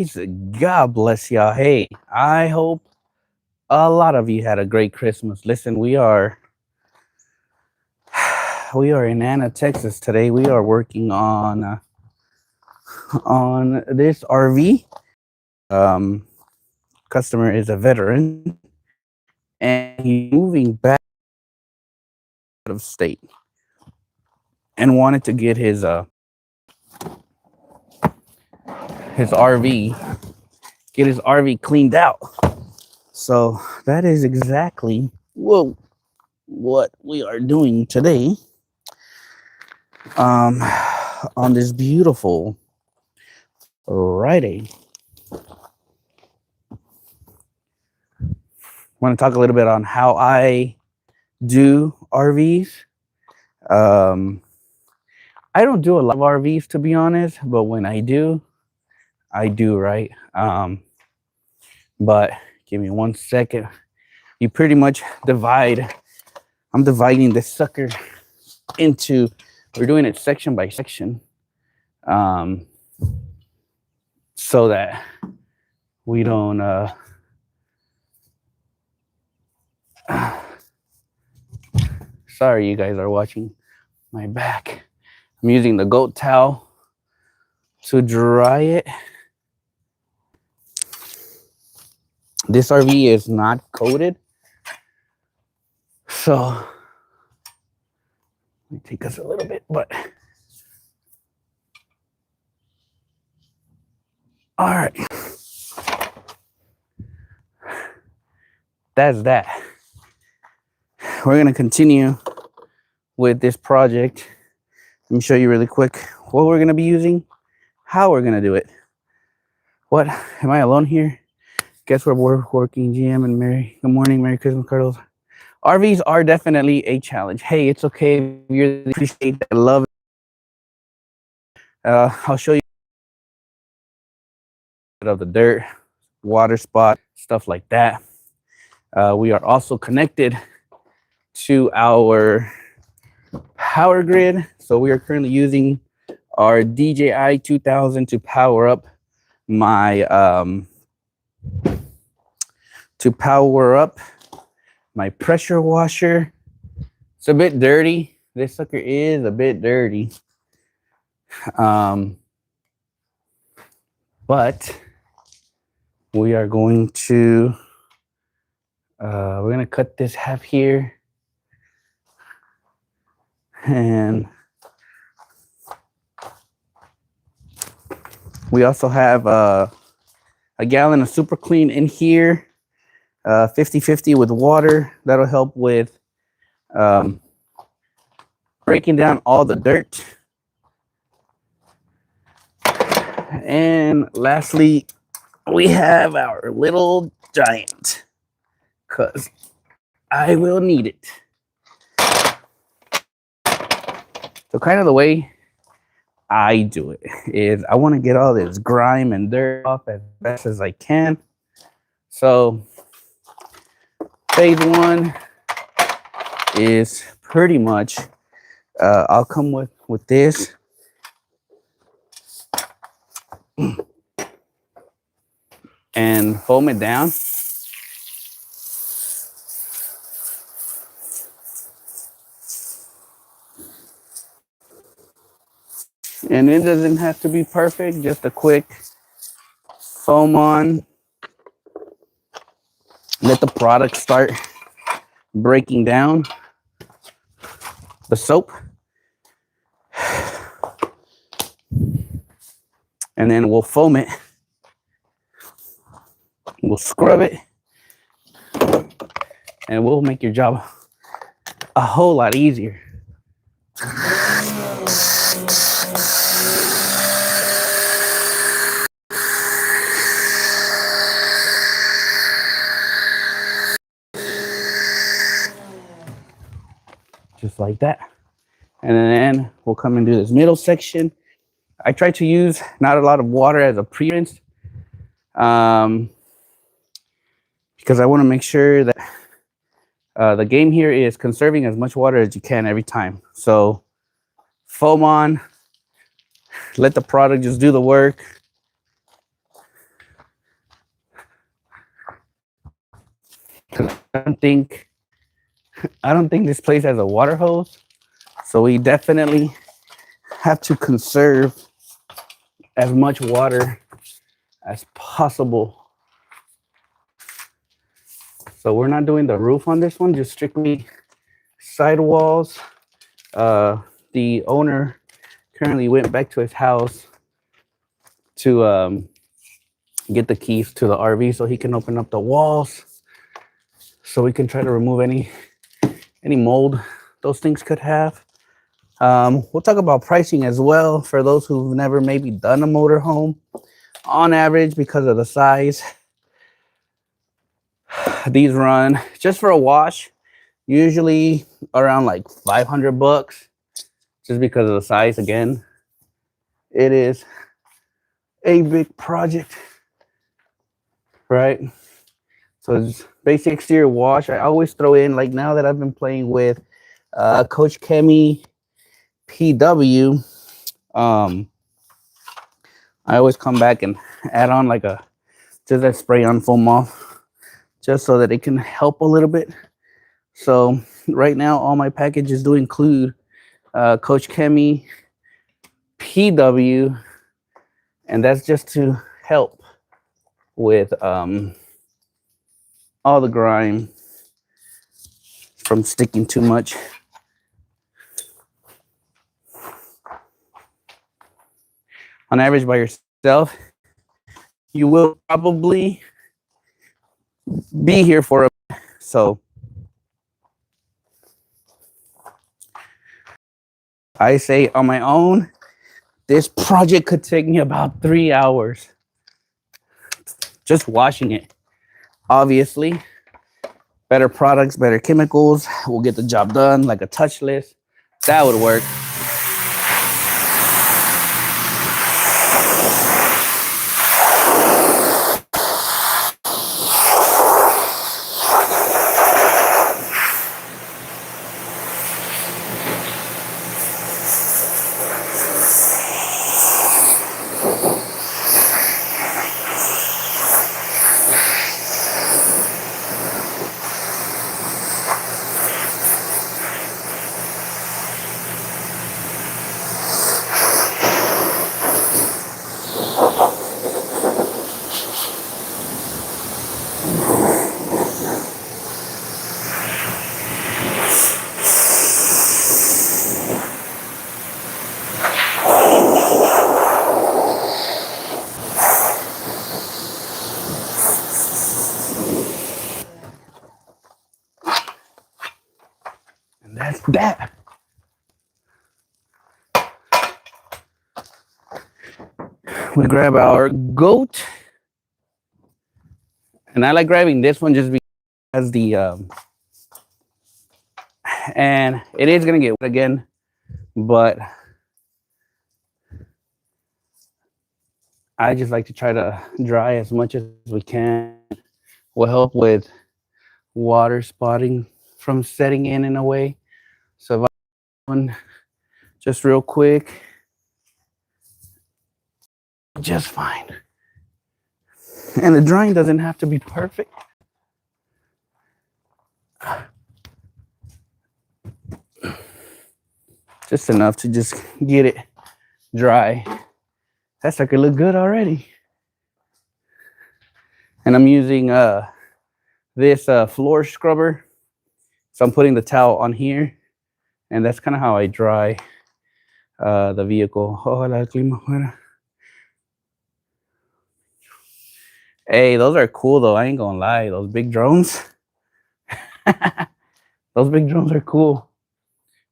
God bless y'all. Hey, I hope a lot of you had a great Christmas. Listen, we are in Anna, Texas today. We are working on this RV. Um, Customer is a veteran, and he's moving back out of state and wanted to get his RV cleaned out. So that is exactly what we are doing today. Um, on this beautiful Friday. Want to talk a little bit on how I do RVs. Um, I don't do a lot of RVs to be honest, but when I do right. But give me 1 second. You pretty much divide. I'm dividing this sucker into. We're doing it section by section, um, so that we don't. Sorry, you guys are watching my back. I'm using the goat towel to dry it. This RV is not coated, so it take us a little bit, but all right, that's that. We're gonna continue with this project. Let me show you really quick what we're gonna be using, how we're gonna do it. What? Am I alone here? Guess we're working. GM and Merry. Good morning, Merry Christmas, Carlos. RVs are definitely a challenge. Hey, it's okay if you appreciate that love. I'll show you of the dirt, water spot, stuff like that. We are also connected to our power grid. So we are currently using our DJI 2000 to power up my pressure washer. It's a bit dirty. This sucker is a bit dirty. But we are going to we're going to cut this half here, and we also have a gallon of super clean in here, 50-50 with water. That'll help with breaking down all the dirt. And lastly, we have our little giant, because I will need it. So kind of the way I do it is I want to get all this grime and dirt off as best as I can. So phase one is pretty much I'll come with this and foam it down. And it doesn't have to be perfect, just a quick foam on. Let the product start breaking down the soap. And then we'll foam it. We'll scrub it. And we'll make your job a whole lot easier. Just like that. And then we'll come and do this middle section. I try to use not a lot of water as a pre-rinse, because I want to make sure that the game here is conserving as much water as you can every time. So foam on, let the product just do the work. don't think I don't think this place has a water hose, so we definitely have to conserve as much water as possible. So we're not doing the roof on this one, just strictly sidewalls. The owner currently went back to his house to get the keys to the RV so he can open up the walls, so we can try to remove any mold those things could have. We'll talk about pricing as well for those who've never maybe done a motorhome. On average, because of the size, these run just for a wash usually around like 500 bucks, just because of the size. Again, it is a big project, right? So it's basic exterior wash. I always throw in, like now that I've been playing with Coach Kemi PW, I always come back and add on like just that spray on foam off, just so that it can help a little bit. So right now, all my packages do include Coach Kemi PW, and that's just to help with all the grime from sticking too much. On average, by yourself, you will probably be here for a so I say on my own, this project could take me about 3 hours just washing it. Obviously, better products, better chemicals will get the job done, like a touchless. That would work. And that's that. We grab our goat, and I like grabbing this one just because and it is gonna get wet again, but I just like to try to dry as much as we can. Will help with water spotting from setting in a way. So if I one just real quick, just fine. And the drying doesn't have to be perfect. Just enough to just get it dry. That sucker look good already. And I'm using this floor scrubber. So I'm putting the towel on here, and that's kind of how I dry the vehicle. Oh, la clima fuera. Hey, those are cool though. I ain't gonna lie. Those big drones. Those big drones are cool.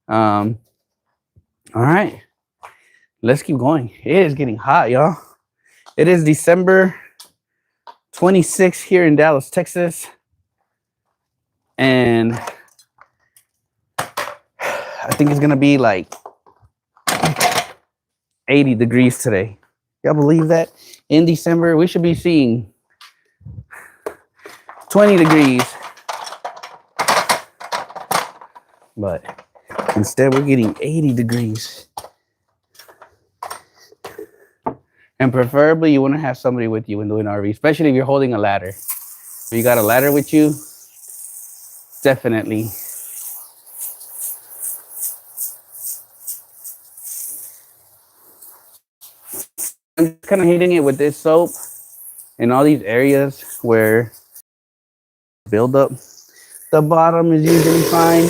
All right. Let's keep going. It is getting hot, y'all. It is December 26th here in Dallas, Texas. And I think it's gonna be like 80 degrees today. Y'all believe that? In December, we should be seeing 20 degrees. But instead, we're getting 80 degrees. And preferably, you want to have somebody with you when doing RV, especially if you're holding a ladder. If you got a ladder with you, Definitely. I'm just kind of hitting it with this soap in all these areas where build up. The bottom is usually fine.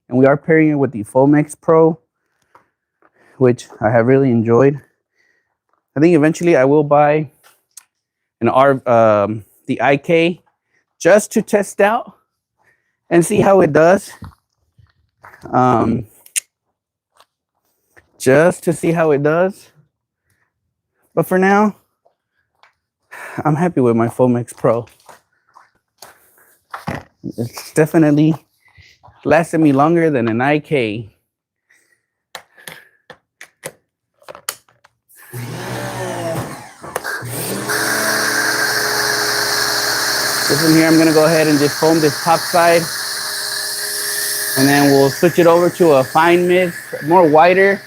And we are pairing it with the Fomex Pro, which I have really enjoyed. I think eventually I will buy the IK just to test out and see how it does. Just to see how it does. But for now, I'm happy with my Fomex Pro. It's definitely lasted me longer than an IK. This one here, I'm gonna go ahead and just foam this top side, and then we'll switch it over to a fine mist, more wider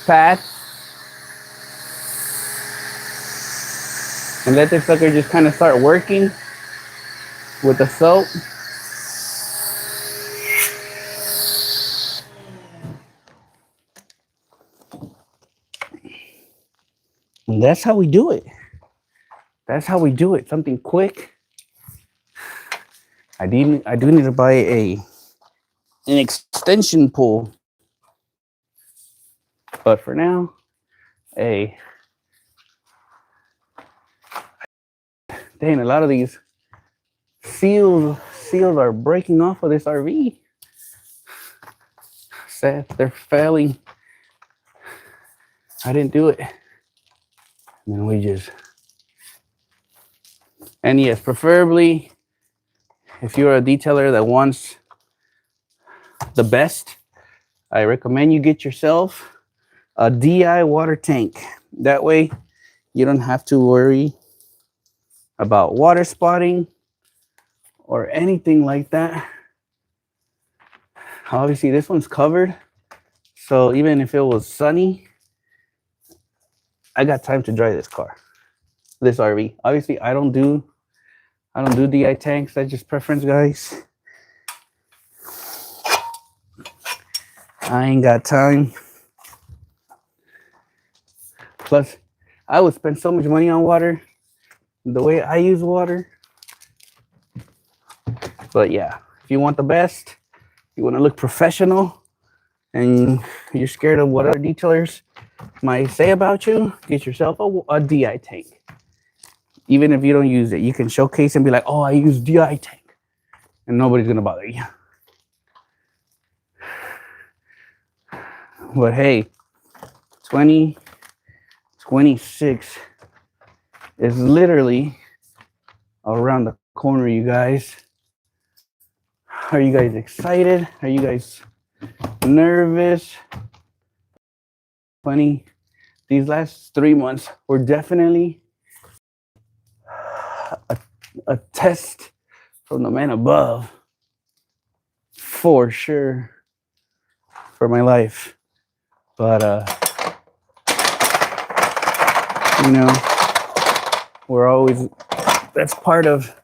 pad, and let this sucker just kind of start working with the soap. And that's how we do it. That's how we do it. Something quick. I do need to buy an extension pole. But for now, dang, a lot of these seals are breaking off of this RV. Sad, they're failing. I didn't do it. And then and yes, preferably if you're a detailer that wants the best, I recommend you get yourself a DI water tank. That way you don't have to worry about water spotting or anything like that. Obviously this one's covered, so even if it was sunny, I got time to dry this RV. Obviously I don't do DI tanks. That's just preference, guys. I ain't got time. Plus, I would spend so much money on water the way I use water. But yeah, if you want the best, you want to look professional, and you're scared of what other detailers might say about you, get yourself a DI tank. Even if you don't use it, you can showcase and be like, oh, I use DI tank, and nobody's gonna bother you. But hey, 2026 is literally around the corner, you guys. Are you guys excited? Are you guys nervous? These last 3 months were definitely a test from the man above, for sure, for my life. But we're always, that's part of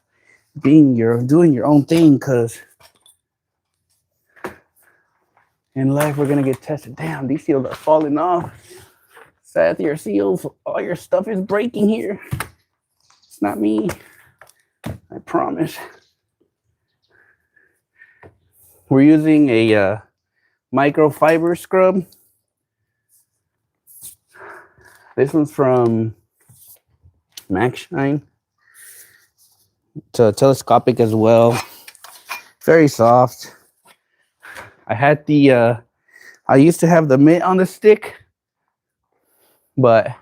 doing your own thing, because in life we're gonna get tested. Damn, these seals are falling off. Sad, your seals, all your stuff is breaking here. It's not me, I promise. We're using a microfiber scrub. This one's from MaxShine. It's telescopic as well. Very soft. I used to have the mitt on the stick, but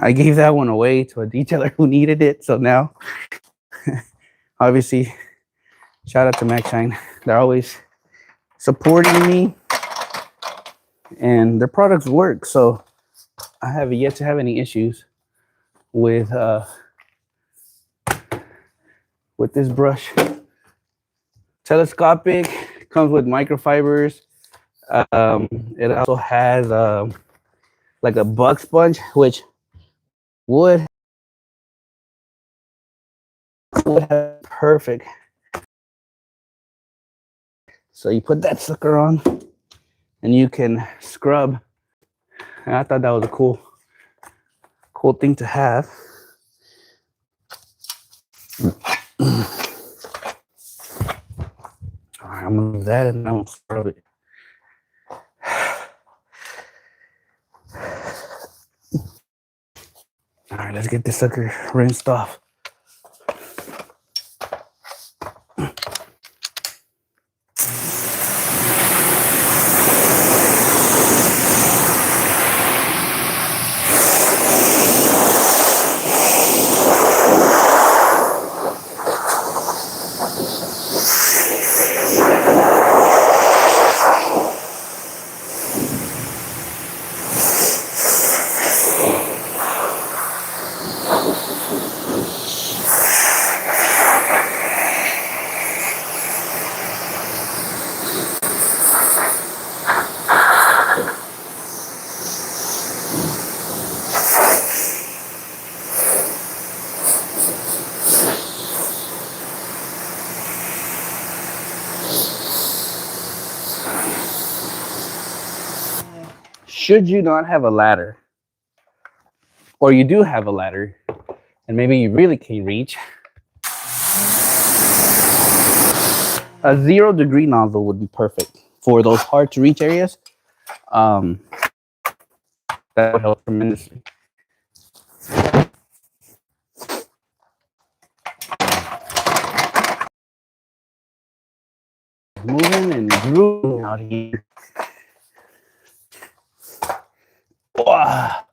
I gave that one away to a detailer who needed it. So now, obviously, shout out to MaxShine. They're always supporting me, and their products work. So I have yet to have any issues with with this brush. Telescopic, comes with microfibers. It also has like a bug sponge, which would have perfect. So you put that sucker on and you can scrub. And I thought that was a cool thing to have. All right, I'm gonna leave that and I'm gonna scrub it. All right, let's get this sucker rinsed off. Should you not have a ladder, or you do have a ladder, and maybe you really can't reach, a 0-degree nozzle would be perfect for those hard to reach areas. That would help tremendously. Moving and grooving out here. Wow.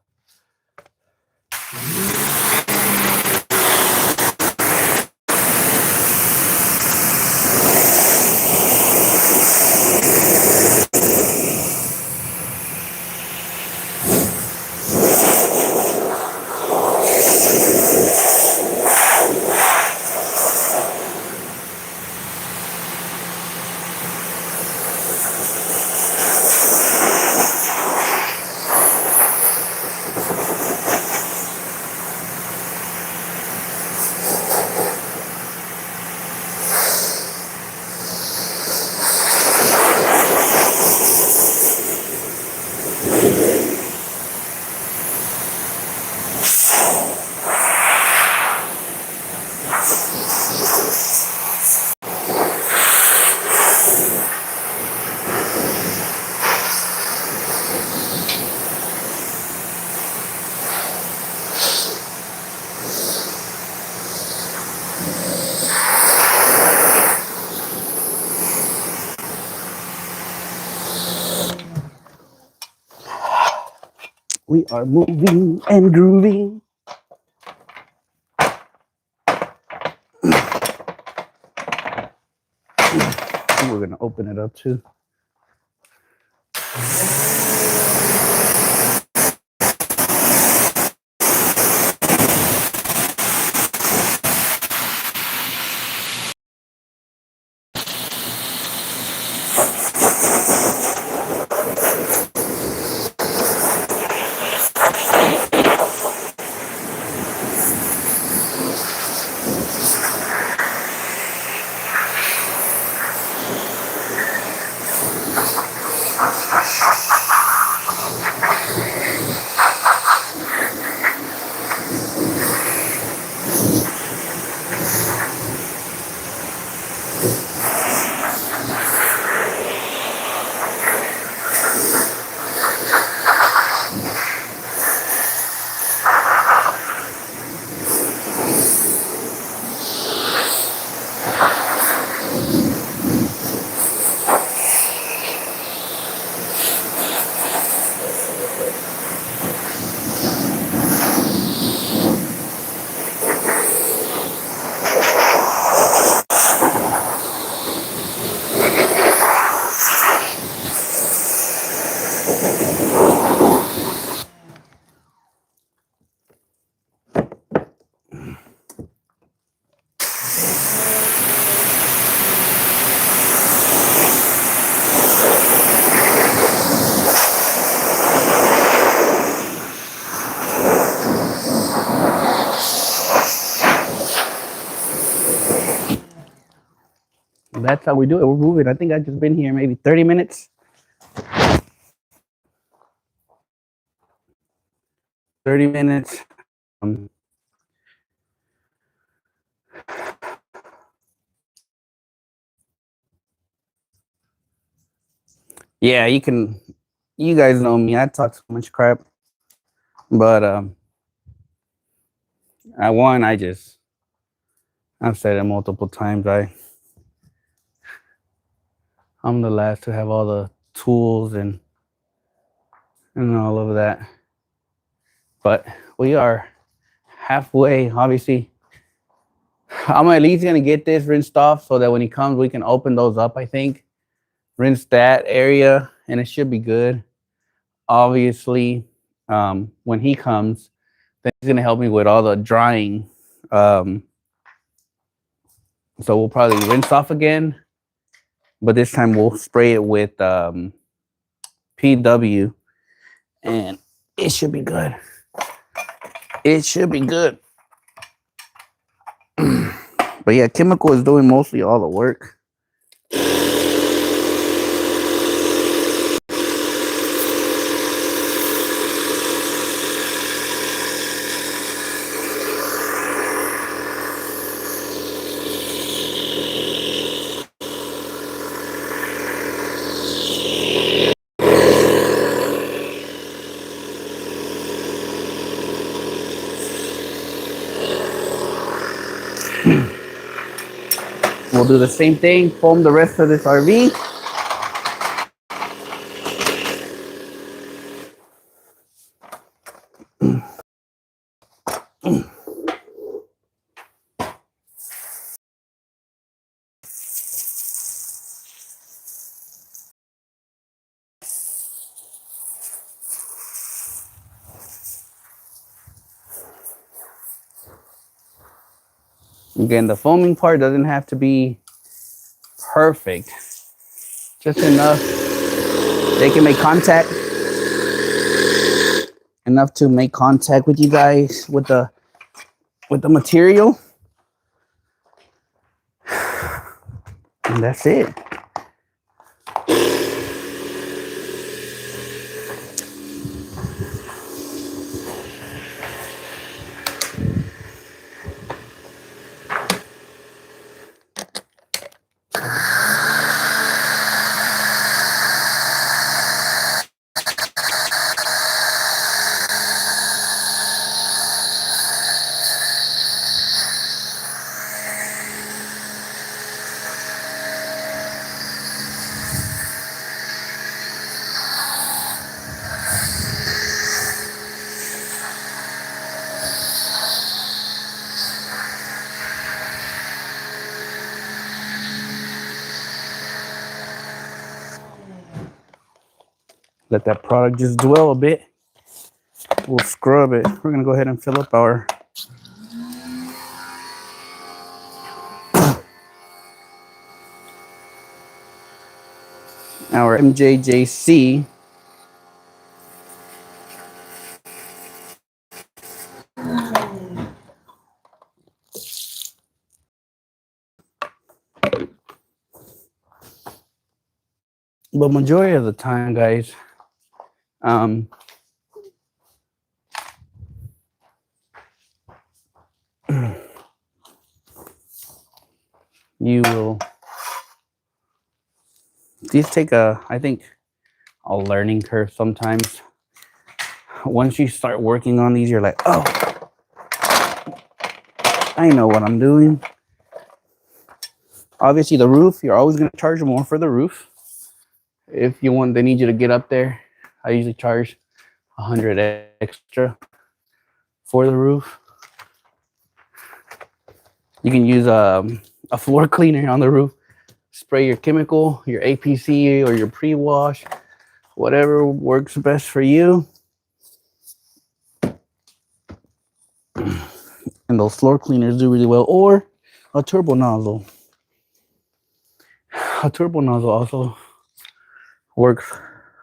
We are moving and grooving. We're gonna open it up too. that's how we do it. We're moving. I think I've just been here maybe 30 minutes. 30 minutes. Yeah, you guys know me. I talk so much crap. But I've said it multiple times. I'm the last to have all the tools and all of that. But we are halfway, obviously. I'm at least gonna get this rinsed off so that when he comes, we can open those up, I think. Rinse that area and it should be good. Obviously, when he comes, then he's gonna help me with all the drying. So we'll probably rinse off again, but this time we'll spray it with PW and it should be good. It should be good. But yeah, chemical is doing mostly all the work. We'll do the same thing, foam the rest of this RV. Again, the foaming part doesn't have to be perfect. Just enough they can make contact. Enough to make contact with you guys with the material. And that's it. Let that product just dwell a bit. We'll scrub it. We're gonna go ahead and fill up our MJJC. But majority of the time, guys, you will these take I think a learning curve sometimes. Once you start working on these, you're like, oh, I know what I'm doing. Obviously the roof, you're always going to charge more for the roof. If you want, they need you to get up there. I usually charge 100 extra for the roof. You can use a floor cleaner on the roof. Spray your chemical, your APC or your pre-wash, whatever works best for you. And those floor cleaners do really well. Or a turbo nozzle. A turbo nozzle also works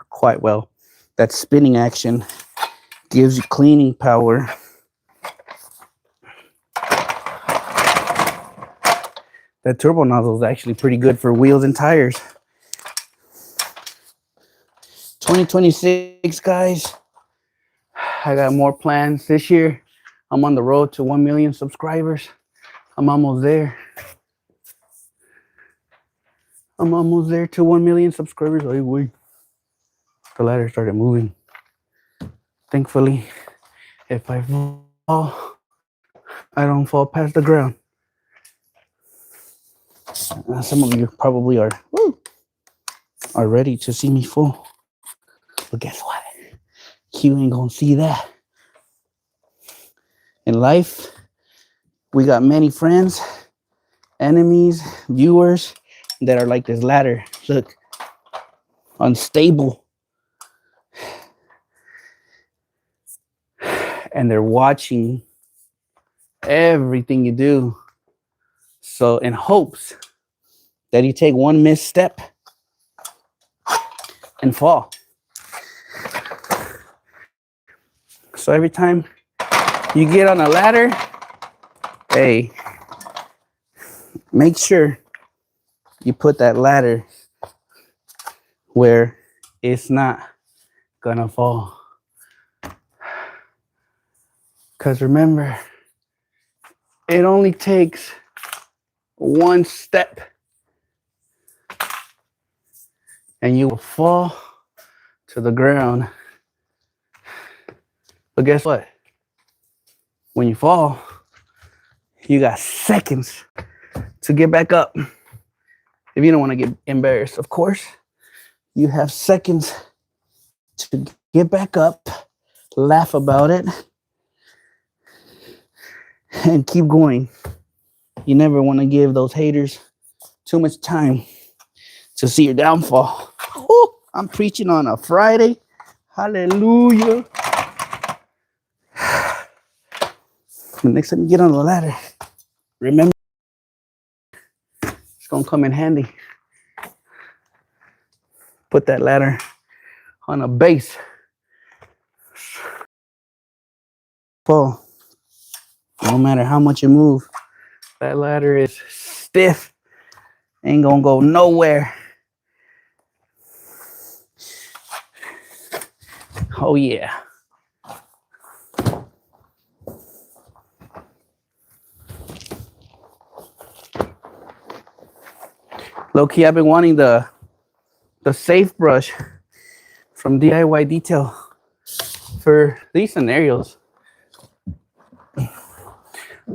quite well. That spinning action gives you cleaning power. That turbo nozzle is actually pretty good for wheels and tires. 2026, guys. I got more plans this year. I'm on the road to 1 million subscribers. I'm almost there. I'm almost there to 1 million subscribers. Oh, wait. The ladder started moving. Thankfully, if I fall, I don't fall past the ground. Some of you probably are ready to see me fall. But guess what? You ain't gonna see that. In life, we got many friends, enemies, viewers that are like this ladder. Look, unstable. And they're watching everything you do. So in hopes that you take one misstep and fall. So every time you get on a ladder, hey, make sure you put that ladder where it's not gonna fall. Because remember, it only takes one step and you will fall to the ground. But guess what? When you fall, you got seconds to get back up. If you don't want to get embarrassed, of course, you have seconds to get back up, laugh about it, and keep going. You never want to give those haters too much time to see your downfall. Ooh, I'm preaching on a Friday. Hallelujah. The next time you get on the ladder, remember, it's going to come in handy. Put that ladder on a base. Fall. No matter how much you move, that ladder is stiff. Ain't going to go nowhere. Oh, yeah. Low key, I've been wanting the safe brush from DIY Detail for these scenarios.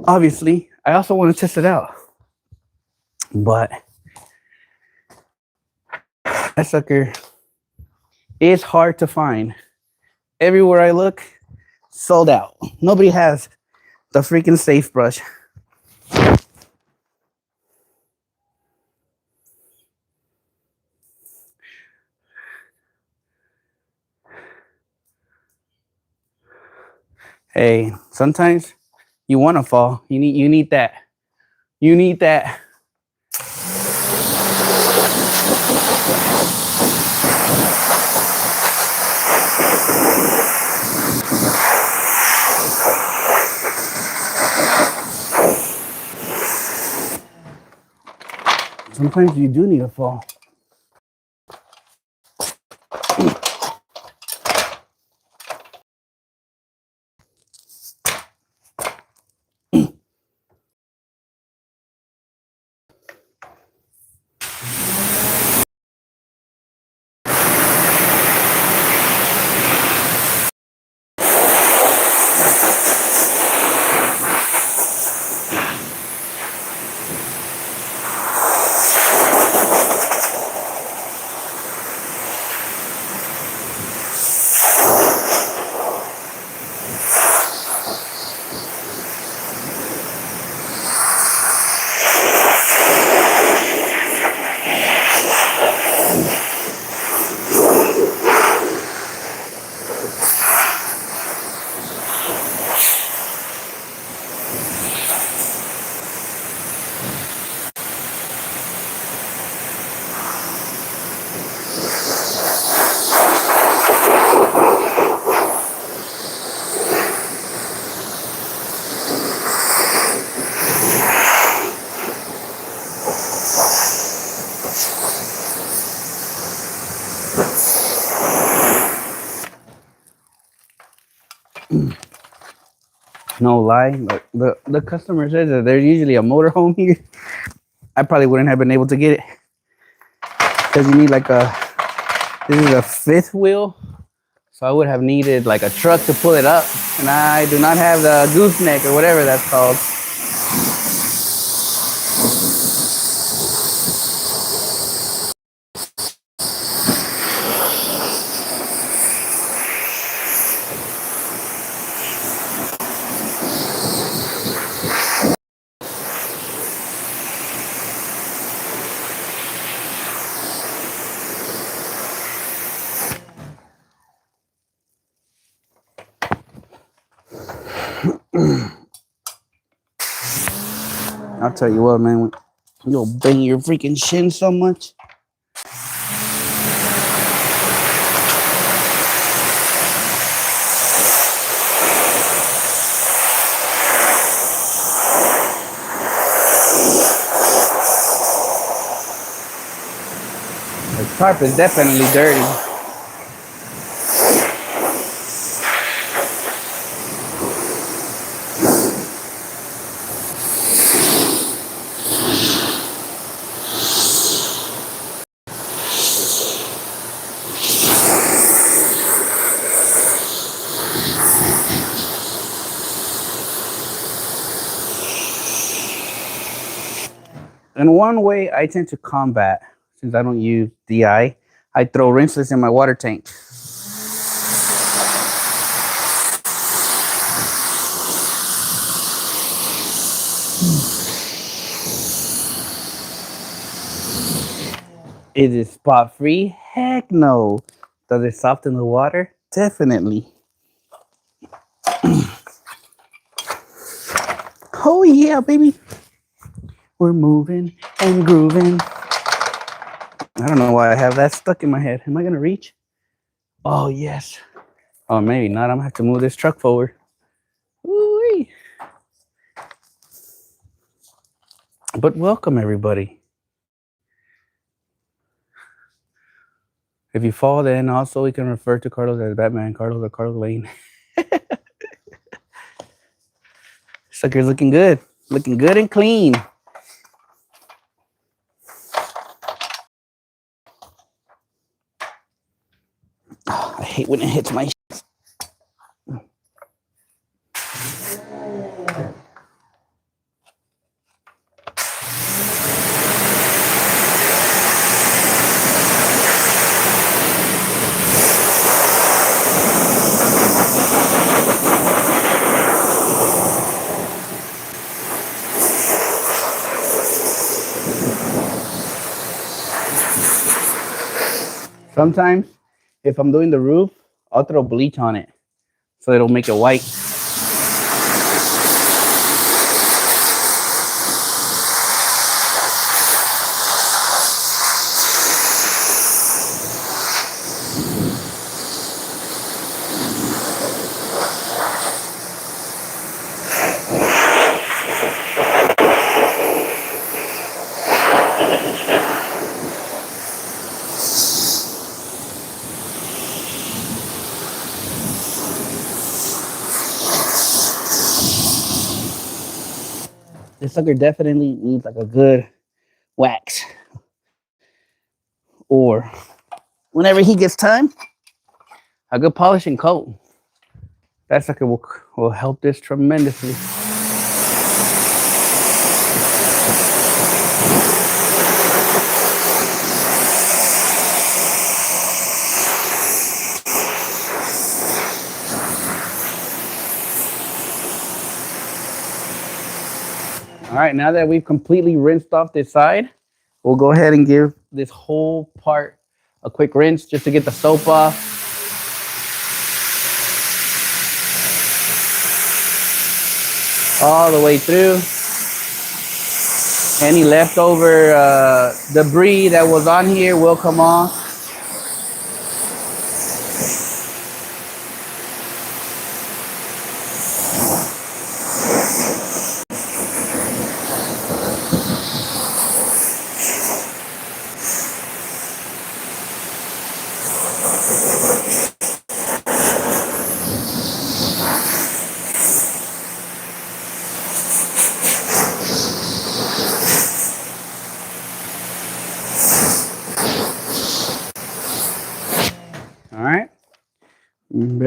Obviously, I also want to test it out. But that sucker is hard to find. Everywhere I look, sold out. Nobody has the freaking safe brush. Hey, sometimes you want to fall. You need that. You need that. Sometimes you do need a fall. No lie, but the customer says that there's usually a motorhome here. I probably wouldn't have been able to get it because you need like a. This is a fifth wheel, so I would have needed like a truck to pull it up, and I do not have the gooseneck or whatever that's called. I'll tell you what, man, you'll bang your freaking shin so much. The tarp is definitely dirty. And one way I tend to combat, since I don't use DI, I throw rinseless in my water tank. Is it spot free? Heck no. Does it soften the water? Definitely. Oh yeah, baby. We're moving and grooving. I don't know why I have that stuck in my head. Am I gonna reach? Oh yes. Oh, maybe not. I'm gonna have to move this truck forward. Ooh-wee. But welcome everybody. If you fall, then also we can refer to Carlos as Batman Carlos or Carlos Lane. Sucker's looking good and clean. Oh, I hate when it hits my. Sometimes, if I'm doing the roof, I'll throw bleach on it so it'll make it white. This sucker definitely needs like a good wax. Or whenever he gets time, a good polishing coat. That sucker will help this tremendously. All right, now that we've completely rinsed off this side, we'll go ahead and give this whole part a quick rinse just to get the soap off. All the way through. Any leftover debris that was on here will come off.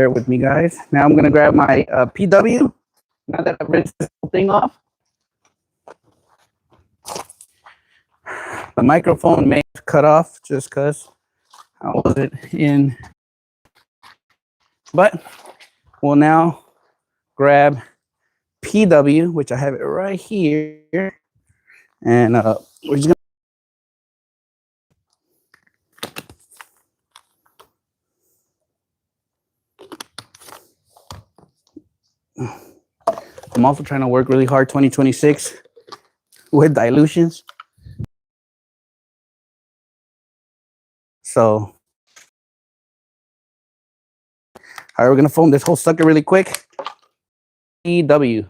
bear with me, guys. Now I'm gonna grab my PW. Now that I've rinsed this whole thing off, the microphone may cut off just because I wasn't in. But we'll now grab PW, which I have it right here, and we're just gonna. I'm also trying to work really hard 2026 with dilutions. So, all right, we're gonna foam this whole sucker really quick. PW.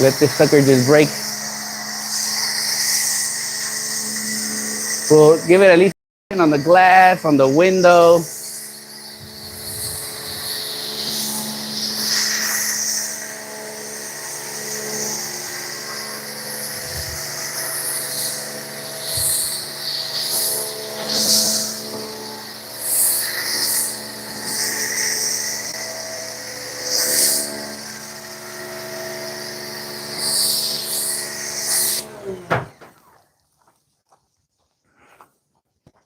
Let this sucker just break. We'll give it at least on the glass, on the window.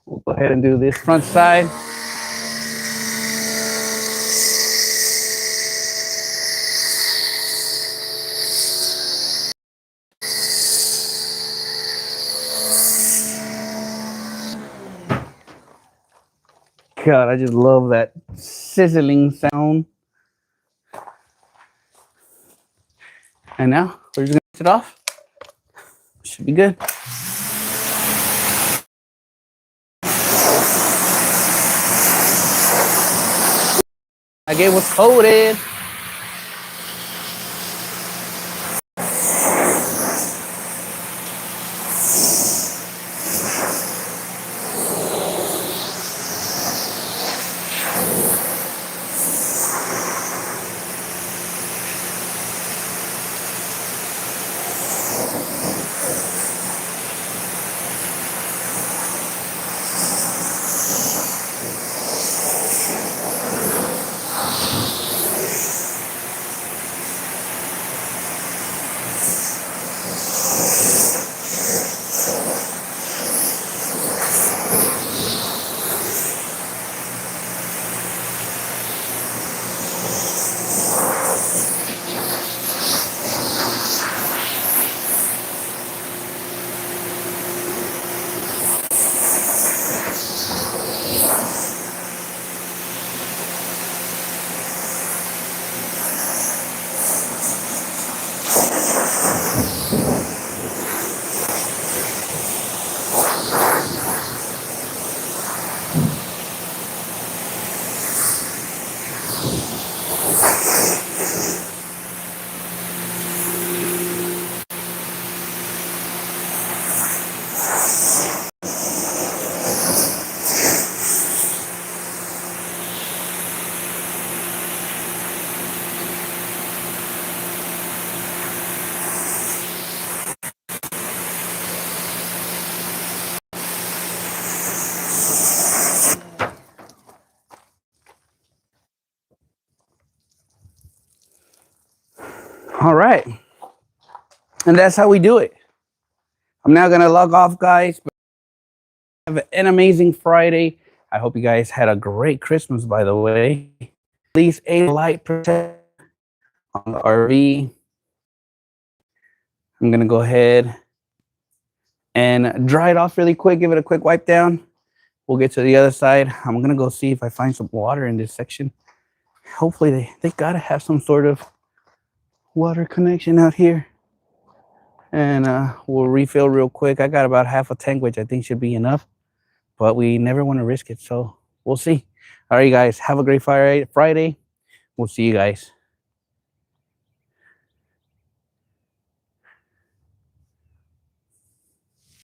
We'll go ahead and do this front side. God, I just love that sizzling sound. And now we're just gonna rinse it off. Should be good. Again, was coated. All right. And that's how we do it. I'm now going to log off, guys. Have an amazing Friday. I hope you guys had a great Christmas, by the way. Please a light protect on the RV. I'm going to go ahead and dry it off really quick. Give it a quick wipe down. We'll get to the other side. I'm going to go see if I find some water in this section. Hopefully they got to have some sort of water connection out here. And we'll refill real quick. I got about half a tank, which I think should be enough. But we never want to risk it, so we'll see. All right, guys, have a great Friday. We'll see you guys.